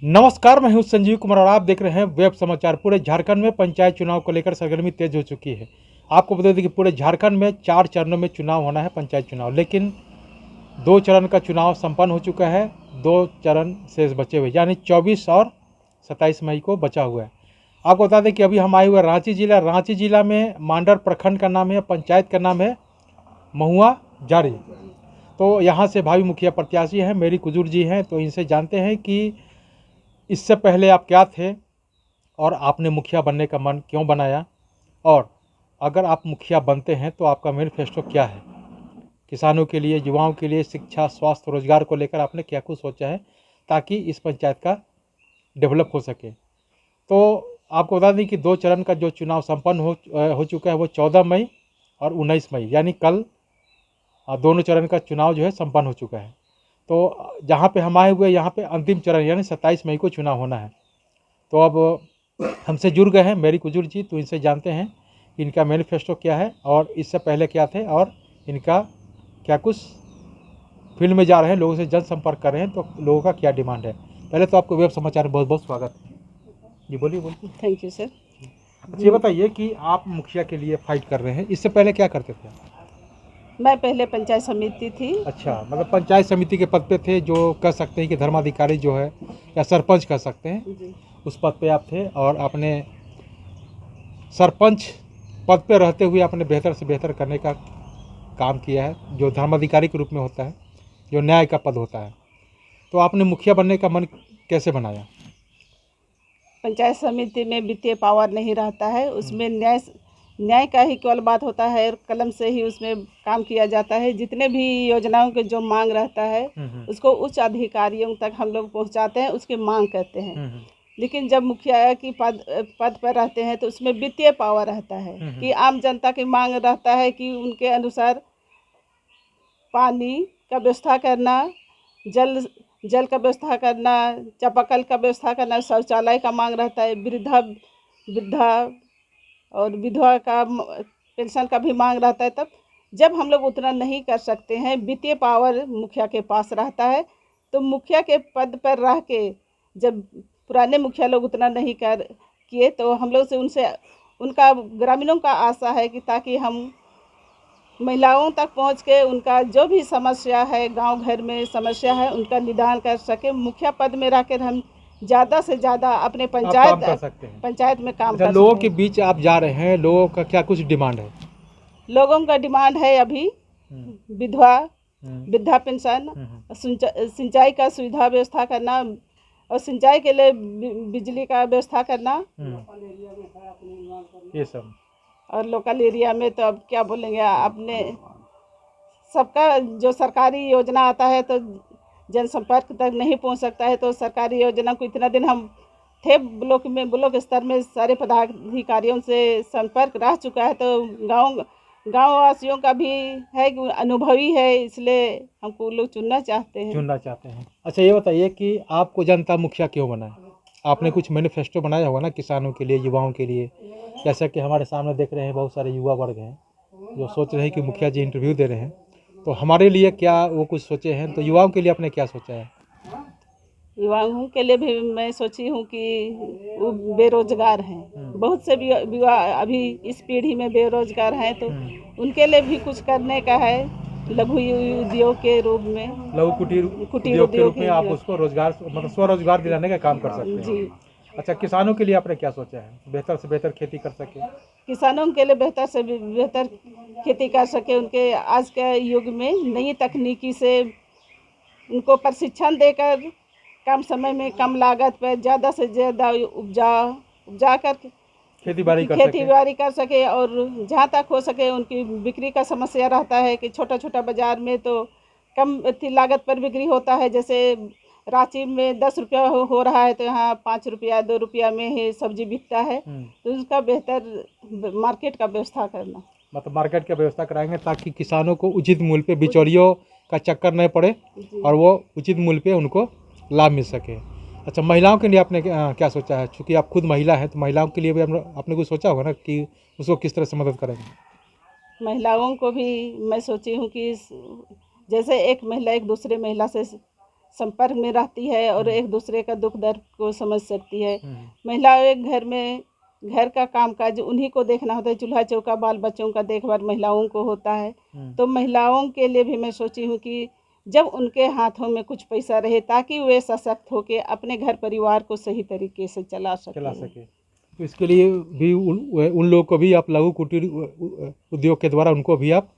नमस्कार, मैं हूं संजीव कुमार और आप देख रहे हैं वेब समाचार। पूरे झारखंड में पंचायत चुनाव को लेकर सरगर्मी तेज हो चुकी है। आपको बता दें कि पूरे झारखंड में 4 चरणों में चुनाव होना है, पंचायत चुनाव, लेकिन 2 चरण का चुनाव संपन्न हो चुका है, 2 चरण शेष बचे हुए, यानी 24 और 27 मई को बचा हुआ है। आपको बता दें कि अभी हम आए हुए रांची जिला में मांडर प्रखंड का नाम है, पंचायत का नाम है महुआ जारी। तो यहाँ से भावी मुखिया प्रत्याशी हैं मेरी कुजूर जी हैं, तो इनसे जानते हैं कि इससे पहले आप क्या थे और आपने मुखिया बनने का मन क्यों बनाया, और अगर आप मुखिया बनते हैं तो आपका मैनिफेस्टो क्या है, किसानों के लिए, युवाओं के लिए, शिक्षा, स्वास्थ्य, रोजगार को लेकर आपने क्या कुछ सोचा है ताकि इस पंचायत का डेवलप हो सके। तो आपको बता दें कि 2 चरण का जो चुनाव संपन्न हो चुका है वो 14 मई और 19 मई, यानी कल दोनों चरण का चुनाव जो है संपन्न हो चुका है। तो जहाँ पे हम आए हुए यहाँ पे अंतिम चरण यानी 27 मई को चुनाव होना है। तो अब हमसे जुड़ गए हैं मेरी कुजूर जी, तो इनसे जानते हैं कि इनका मैनिफेस्टो क्या है और इससे पहले क्या थे और इनका क्या कुछ फील्ड में जा रहे हैं, लोगों से जनसंपर्क कर रहे हैं, तो लोगों का क्या डिमांड है। पहले तो आपको वेब समाचार में बहुत बहुत स्वागत है जी, बोलिए। Thank you sir. अच्छा, ये बताइए कि आप मुखिया के लिए फाइट कर रहे हैं, इससे पहले क्या करते थे? मैं पहले पंचायत समिति थी। अच्छा, मतलब पंचायत समिति के पद पे थे, जो कह सकते हैं कि धर्माधिकारी जो है या सरपंच कह सकते हैं, जी। उस पद पे आप थे और आपने सरपंच पद पे रहते हुए आपने बेहतर से बेहतर करने का काम किया है, जो धर्माधिकारी के रूप में होता है, जो न्याय का पद होता है। तो आपने मुखिया बनने का मन कैसे बनाया? पंचायत समिति में वित्तीय पावर नहीं रहता है, उसमें न्याय का ही केवल बात होता है और कलम से ही उसमें काम किया जाता है। जितने भी योजनाओं के जो मांग रहता है उसको उच्च अधिकारियों तक हम लोग पहुंचाते हैं, उसकी मांग करते हैं। लेकिन जब मुखिया की पद पर रहते हैं तो उसमें वित्तीय पावर रहता है कि आम जनता की मांग रहता है कि उनके अनुसार पानी का व्यवस्था करना, जल का व्यवस्था करना, चापाकल का व्यवस्था करना, शौचालय का मांग रहता है, वृद्धा और विधवा का पेंशन का भी मांग रहता है। तब जब हम लोग उतना नहीं कर सकते हैं, वित्तीय पावर मुखिया के पास रहता है, तो मुखिया के पद पर रह के जब पुराने मुखिया लोग उतना नहीं कर किए तो हम लोग से उनका ग्रामीणों का आशा है कि ताकि हम महिलाओं तक पहुंच के उनका जो भी समस्या है, गांव घर में समस्या है, उनका निदान कर सके। मुखिया पद में रहकर हम ज़्यादा से ज़्यादा अपने पंचायत में काम कर अच्छा, सकते लोगों के हैं। बीच आप जा रहे हैं, लोगों का क्या कुछ डिमांड है? लोगों का डिमांड है अभी विधवा, वृद्धा पेंशन, सिंचाई का सुविधा व्यवस्था करना और सिंचाई के लिए बिजली का व्यवस्था करना, ये सब। और लोकल एरिया में तो अब क्या बोलेंगे, आपने सबका जो सरकारी योजना आता है तो जनसंपर्क तक नहीं पहुंच सकता है। तो सरकारी योजना को इतना दिन हम थे ब्लॉक स्तर में सारे पदाधिकारियों से संपर्क रह चुका है, तो गांव वासियों का भी है कि अनुभवी है, इसलिए हमको लोग चुनना चाहते हैं। अच्छा, ये बताइए कि आपको जनता मुखिया क्यों बनाए? आपने कुछ मैनिफेस्टो बनाया होगा ना, किसानों के लिए, युवाओं के लिए। जैसा कि हमारे सामने देख रहे हैं, बहुत सारे युवा वर्ग हैं जो सोच रहे हैं कि मुखिया जी इंटरव्यू दे रहे हैं, तो हमारे लिए क्या वो कुछ सोचे हैं? तो युवाओं के लिए आपने क्या सोचा है? युवाओं के लिए भी मैं सोची हूँ कि वो बेरोजगार हैं, बहुत से भी युवा अभी इस पीढ़ी में बेरोजगार हैं, तो उनके लिए भी कुछ करने का है। लघु उद्योग के रूप में, लघु कुटीर उद्योग के रूप में आप उसको रोजगार, मतलब स्वरोजगार दिलाने का काम कर सकते हैं जी। अच्छा, किसानों के लिए आपने क्या सोचा है? बेहतर से बेहतर खेती कर सके, किसानों के लिए बेहतर से बेहतर खेती कर सके, उनके आज के युग में नई तकनीकी से उनको प्रशिक्षण देकर कम समय में कम लागत पर ज़्यादा से ज़्यादा उपजा कर खेती बाड़ी कर सके, और जहाँ तक हो सके उनकी बिक्री का समस्या रहता है कि छोटा छोटा बाज़ार में तो कम लागत पर बिक्री होता है। जैसे रांची में 10 रुपया हो रहा है तो यहाँ 5 रुपया 2 रुपया में ही सब्जी बिकता है, तो उसका बेहतर मार्केट का व्यवस्था करना, मतलब मार्केट की व्यवस्था कराएंगे ताकि किसानों को उचित मूल्य पे, बिचौलियों का चक्कर नहीं पड़े और वो उचित मूल्य पे उनको लाभ मिल सके। अच्छा, महिलाओं के लिए आपने क्या सोचा है? चूँकि आप खुद महिला हैं तो महिलाओं के लिए भी आपने कुछ सोचा होगा ना कि उसको किस तरह से मदद करेंगे? महिलाओं को भी मैं सोची हूँ कि जैसे एक महिला एक दूसरे महिला से संपर्क में रहती है और एक दूसरे का दुख दर्द को समझ सकती है। महिलाएं एक घर में घर का कामकाज उन्हीं को देखना होता है, चूल्हा चौका बाल बच्चों का देखभाल महिलाओं को होता है। तो महिलाओं के लिए भी मैं सोची हूँ कि जब उनके हाथों में कुछ पैसा रहे ताकि वे सशक्त होकर अपने घर परिवार को सही तरीके से चला सके। तो इसके लिए भी उन लोगों को भी आप लघु कुटीर उद्योग के द्वारा उनको भी आप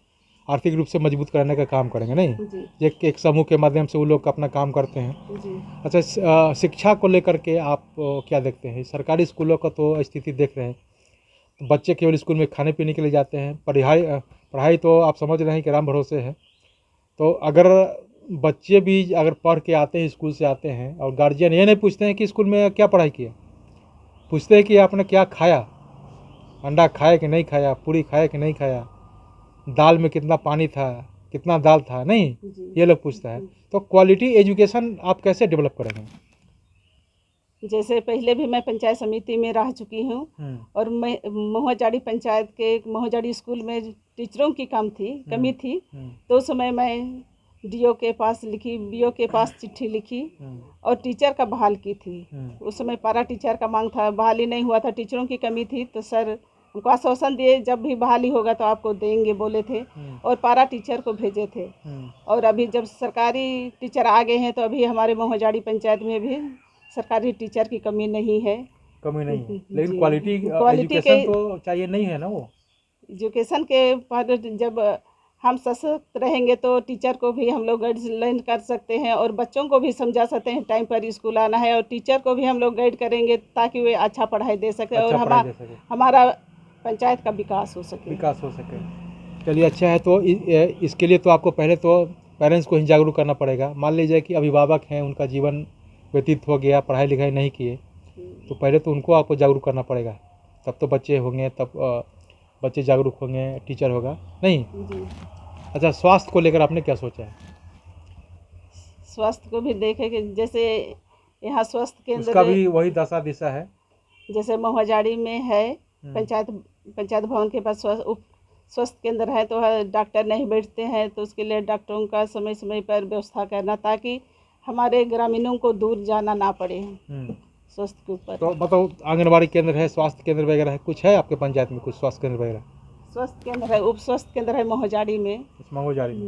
आर्थिक रूप से मजबूत कराने का काम करेंगे, नहीं? जी एक समूह के माध्यम से वो लोग अपना काम करते हैं। जी। अच्छा, शिक्षा को लेकर के आप क्या देखते हैं? सरकारी स्कूलों का तो स्थिति देख रहे हैं, तो बच्चे केवल स्कूल में खाने पीने के लिए जाते हैं, पढ़ाई तो आप समझ रहे हैं कि राम भरोसे है। तो अगर बच्चे भी अगर पढ़ के आते हैं, स्कूल से आते हैं, और गार्जियन ये नहीं पूछते हैं कि स्कूल में क्या पढ़ाई किया, पूछते हैं कि आपने क्या खाया, अंडा खाया कि नहीं खाया, पूरी खाया कि नहीं खाया, दाल में कितना पानी था, कितना दाल था, नहीं, ये लोग पूछता है। तो क्वालिटी एजुकेशन आप कैसे डेवलप करेंगे? जैसे पहले भी मैं पंचायत समिति में रह चुकी हूँ और मैं मोहजाड़ी पंचायत के मोहजाड़ी स्कूल में टीचरों की कमी थी। तो उस समय मैं डीओ के पास लिखी, बीओ के पास चिट्ठी लिखी और टीचर का बहाल की थी। उस समय पारा टीचर का मांग था, बहाली नहीं हुआ था, टीचरों की कमी थी। तो सर उनको आश्वासन दिए जब भी बहाली होगा तो आपको देंगे बोले थे और पारा टीचर को भेजे थे। और अभी जब सरकारी टीचर आ गए हैं तो अभी हमारे मोहजाड़ी पंचायत में भी सरकारी टीचर की कमी नहीं है। लेकिन क्वालिटी एजुकेशन तो चाहिए, नहीं है ना? वो एजुकेशन के पर जब हम सशक्त रहेंगे तो टीचर को भी हम लोग गाइडलाइन कर सकते हैं और बच्चों को भी समझा सकते हैं टाइम पर स्कूल आना है, और टीचर को भी हम लोग गाइड करेंगे ताकि वे अच्छा पढ़ाई दे सके और हमारा पंचायत का विकास हो सके। चलिए, अच्छा है। तो इसके लिए तो आपको पहले तो पेरेंट्स को ही जागरूक करना पड़ेगा। मान लीजिए कि अभिभावक हैं, उनका जीवन व्यतीत हो गया, पढ़ाई लिखाई नहीं किए, तो पहले तो उनको आपको जागरूक करना पड़ेगा, तब तो बच्चे होंगे, तब बच्चे जागरूक होंगे, टीचर होगा, नहीं? अच्छा, स्वास्थ्य को लेकर आपने क्या सोचा है? स्वास्थ्य को भी देखे कि जैसे यहाँ स्वास्थ्य केंद्र उसका भी वही दशा दिशा है। जैसे मोहजाड़ी में है पंचायत भवन के पास स्वास्थ्य केंद्र है, तो डॉक्टर नहीं बैठते हैं, तो उसके लिए डॉक्टरों का समय समय पर व्यवस्था करना ताकि हमारे ग्रामीणों को दूर जाना ना पड़े स्वास्थ्य के ऊपर। तो मतलब आंगनबाड़ी केंद्र है, स्वास्थ्य केंद्र वगैरह है, कुछ है आपके पंचायत में? कुछ स्वास्थ्य केंद्र वगैरह? स्वास्थ्य केंद्र है, उप स्वास्थ्य केंद्र है मोहजाड़ी में।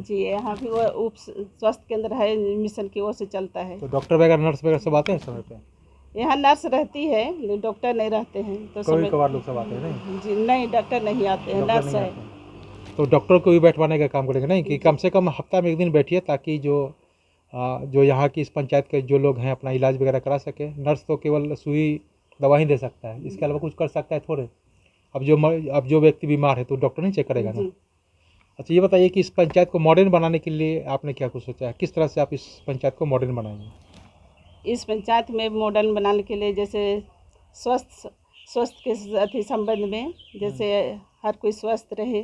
जी, यहाँ भी वो उप स्वास्थ्य केंद्र है, मिशन की ओर से चलता है। तो डॉक्टर वगैरह, नर्स वगैरह सब आते हैं समय पे? यहाँ नर्स रहती है, डॉक्टर नहीं रहते हैं। तो कभी-कभार लोग सब आते हैं, नहीं? जी नहीं, डॉक्टर नहीं आते हैं, नर्स है। तो डॉक्टर को भी बैठवाने का काम करेंगे, नहीं? कि कम से कम हफ्ता में एक दिन बैठिए ताकि जो यहाँ की इस पंचायत के जो लोग हैं अपना इलाज वगैरह करा सके। नर्स तो केवल सुई दवा ही दे सकता है, इसके अलावा कुछ कर सकता है थोड़े। अब जो व्यक्ति बीमार है तो डॉक्टर नहीं चेक करेगा ना। अच्छा, ये बताइए कि इस पंचायत को मॉडर्न बनाने के लिए आपने क्या कुछ सोचा है? किस तरह से आप इस पंचायत को मॉडर्न बनाएंगे? इस पंचायत में मॉडर्न बनाने के लिए जैसे स्वस्थ के संबंध में जैसे हर कोई स्वस्थ रहे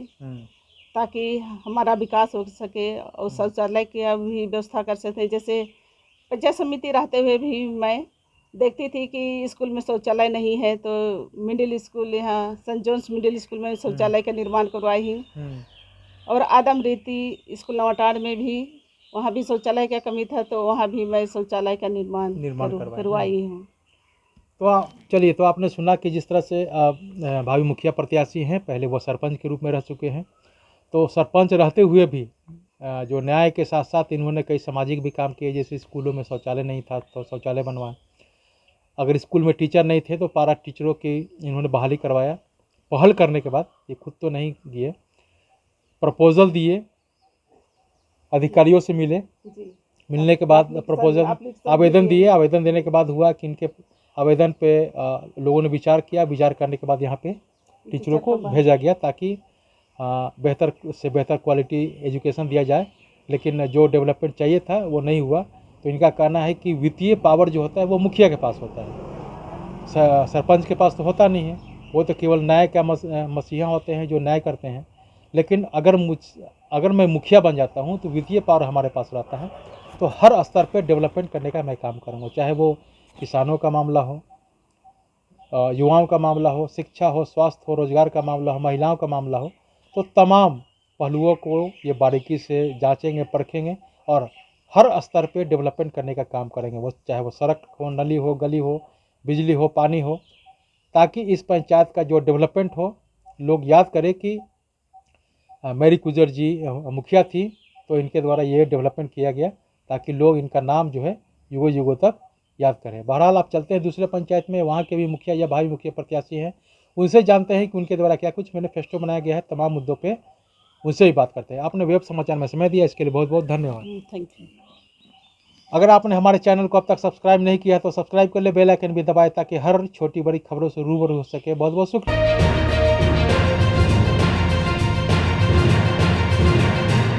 ताकि हमारा विकास हो सके और शौचालय की भी व्यवस्था कर सकते हैं। जैसे पंचायत समिति रहते हुए भी मैं देखती थी कि स्कूल में शौचालय नहीं है, तो मिडिल स्कूल यहाँ सेंट जॉन्स मिडिल स्कूल में शौचालय का निर्माण करवाई हूँ। और आदम रीति स्कूल नवाटाड़ में भी वहाँ भी शौचालय का कमी था, तो वहाँ भी मैं शौचालय का निर्माण करवाई हूँ। तो चलिए, तो आपने सुना कि जिस तरह से भावी मुखिया प्रत्याशी हैं, पहले वो सरपंच के रूप में रह चुके हैं। तो सरपंच रहते हुए भी जो न्याय के साथ साथ इन्होंने कई सामाजिक भी काम किए। जैसे स्कूलों में शौचालय नहीं था तो शौचालय बनवाए, अगर स्कूल में टीचर नहीं थे तो पारा टीचरों की इन्होंने बहाली करवाया। पहल करने के बाद, ये खुद तो नहीं दिए, प्रपोजल दिए, अधिकारियों से मिलने के बाद प्रपोजल आवेदन दिए। आवेदन देने के बाद हुआ कि इनके आवेदन पे लोगों ने विचार किया। विचार करने के बाद यहाँ पे टीचरों को भेजा गया ताकि बेहतर से बेहतर क्वालिटी एजुकेशन दिया जाए। लेकिन जो डेवलपमेंट चाहिए था वो नहीं हुआ। तो इनका कहना है कि वित्तीय पावर जो होता है वो मुखिया के पास होता है, सरपंच के पास तो होता नहीं है। वो तो केवल न्याय का मसीहा होते हैं जो न्याय करते हैं। लेकिन अगर मैं मुखिया बन जाता हूँ तो वित्तीय पावर हमारे पास रहता है, तो हर स्तर पर डेवलपमेंट करने का मैं काम करूँगा। चाहे वो किसानों का मामला हो, युवाओं का मामला हो, शिक्षा हो, स्वास्थ्य हो, रोजगार का मामला हो, महिलाओं का मामला हो, तो तमाम पहलुओं को ये बारीकी से जांचेंगे, परखेंगे और हर स्तर पे डेवलपमेंट करने का काम करेंगे, वो चाहे वो सड़क हो, नली हो, गली हो, बिजली हो, पानी हो, ताकि इस पंचायत का जो डेवलपमेंट हो, लोग याद करें कि मैरी कुजर जी मुखिया थी, तो इनके द्वारा ये डेवलपमेंट किया गया, ताकि लोग इनका नाम जो है युगों युगों तक याद करें। बहरहाल आप चलते हैं दूसरे पंचायत में, वहाँ के भी मुखिया या भाई मुखिया प्रत्याशी हैं, उनसे जानते हैं कि उनके द्वारा क्या कुछ मैनिफेस्टो बनाया गया है तमाम मुद्दों पे, उनसे भी बात करते हैं। आपने वेब समाचार में समय दिया, इसके लिए बहुत बहुत धन्यवाद। Thank you. अगर आपने हमारे चैनल को अब तक सब्सक्राइब नहीं किया तो सब्सक्राइब कर ले, बेल आइकन भी दबाएं, ताकि हर छोटी बड़ी खबरों से रूबरू हो सके। बहुत बहुत शुक्रिया।